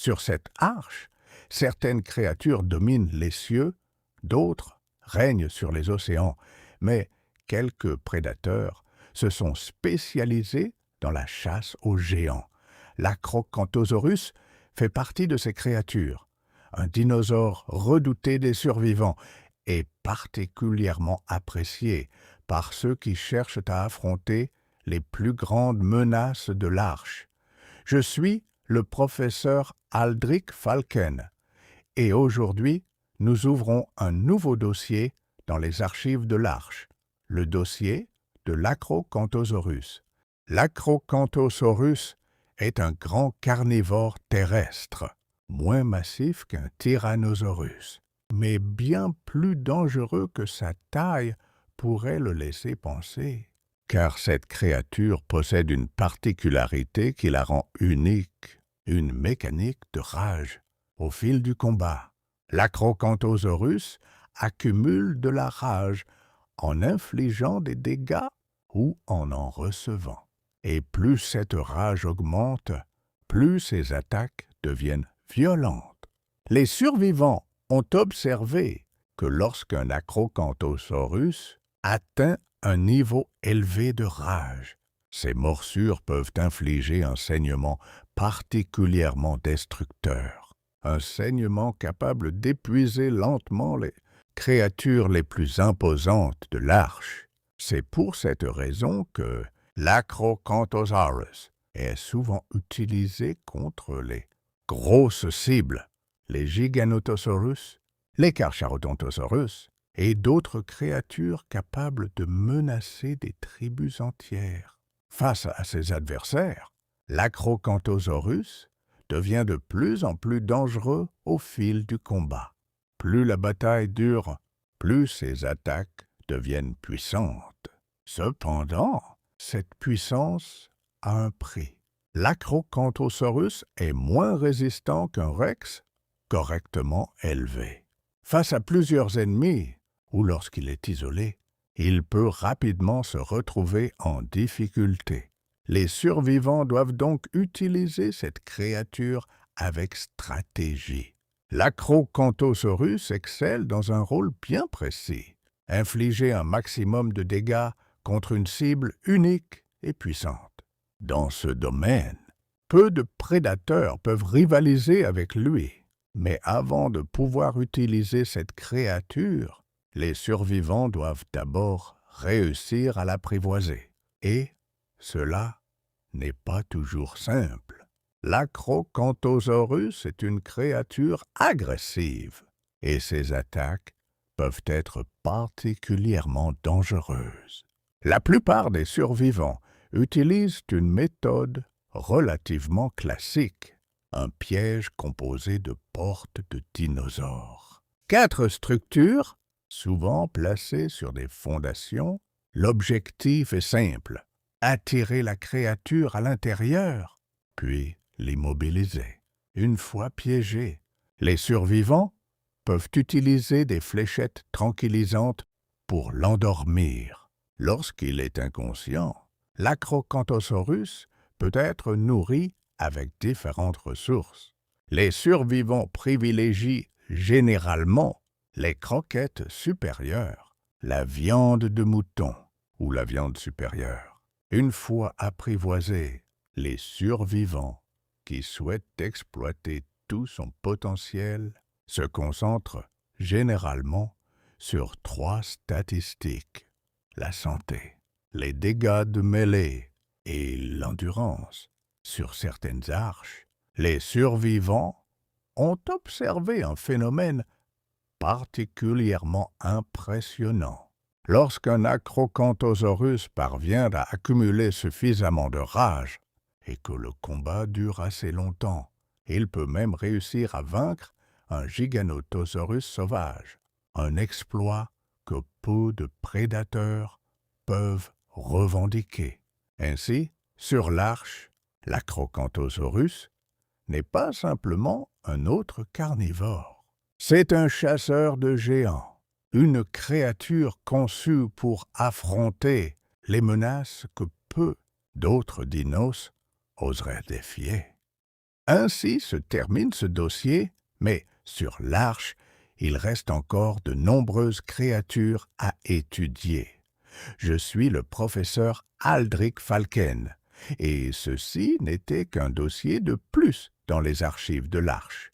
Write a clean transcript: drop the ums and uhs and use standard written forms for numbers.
Sur cette arche, certaines créatures dominent les cieux, d'autres règnent sur les océans, mais quelques prédateurs se sont spécialisés dans la chasse aux géants. L'acrocanthosaurus fait partie de ces créatures, un dinosaure redouté des survivants et particulièrement apprécié par ceux qui cherchent à affronter les plus grandes menaces de l'arche. Je suis le professeur Aldrich Falken et aujourd'hui, nous ouvrons un nouveau dossier dans les archives de l'Arche, le dossier de l'Acrocanthosaurus. L'Acrocanthosaurus est un grand carnivore terrestre, moins massif qu'un Tyrannosaurus, mais bien plus dangereux que sa taille pourrait le laisser penser. Car cette créature possède une particularité qui la rend unique, une mécanique de rage. Au fil du combat, l'Acrocanthosaurus accumule de la rage en infligeant des dégâts ou en recevant. Et plus cette rage augmente, plus ses attaques deviennent violentes. Les survivants ont observé que lorsqu'un Acrocanthosaurus atteint un niveau élevé de rage, ces morsures peuvent infliger un saignement particulièrement destructeur. Un saignement capable d'épuiser lentement les créatures les plus imposantes de l'arche. C'est pour cette raison que l'Acrocanthosaurus est souvent utilisé contre les grosses cibles, les Giganotosaurus, les Carcharodontosaurus et d'autres créatures capables de menacer des tribus entières. Face à ses adversaires, l'Acrocanthosaurus devient de plus en plus dangereux au fil du combat. Plus la bataille dure, plus ses attaques deviennent puissantes. Cependant, cette puissance a un prix. L'Acrocanthosaurus est moins résistant qu'un rex correctement élevé. Face à plusieurs ennemis, ou lorsqu'il est isolé, il peut rapidement se retrouver en difficulté. Les survivants doivent donc utiliser cette créature avec stratégie. L'Acrocanthosaurus excelle dans un rôle bien précis, infliger un maximum de dégâts contre une cible unique et puissante. Dans ce domaine, peu de prédateurs peuvent rivaliser avec lui, mais avant de pouvoir utiliser cette créature, les survivants doivent d'abord réussir à l'apprivoiser. Et cela n'est pas toujours simple. L'Acrocanthosaurus est une créature agressive et ses attaques peuvent être particulièrement dangereuses. La plupart des survivants utilisent une méthode relativement classique, un piège composé de portes de dinosaures. 4 structures, souvent placées sur des fondations. L'objectif est simple, attirer la créature à l'intérieur, puis l'immobiliser. Une fois piégés, les survivants peuvent utiliser des fléchettes tranquillisantes pour l'endormir. Lorsqu'il est inconscient, l'Acrocanthosaurus peut être nourri avec différentes ressources. Les survivants privilégient généralement les croquettes supérieures, la viande de mouton ou la viande supérieure. Une fois apprivoisés, les survivants qui souhaitent exploiter tout son potentiel se concentrent généralement sur 3 statistiques: la santé, les dégâts de mêlée et l'endurance. Sur certaines arches, les survivants ont observé un phénomène particulièrement impressionnant. Lorsqu'un Acrocanthosaurus parvient à accumuler suffisamment de rage et que le combat dure assez longtemps, il peut même réussir à vaincre un Giganotosaurus sauvage, un exploit que peu de prédateurs peuvent revendiquer. Ainsi, sur l'arche, l'Acrocanthosaurus n'est pas simplement un autre carnivore. C'est un chasseur de géants, une créature conçue pour affronter les menaces que peu d'autres dinos oseraient défier. Ainsi se termine ce dossier, mais sur l'Arche, il reste encore de nombreuses créatures à étudier. Je suis le professeur Aldrich Falken, et ceci n'était qu'un dossier de plus dans les archives de l'Arche.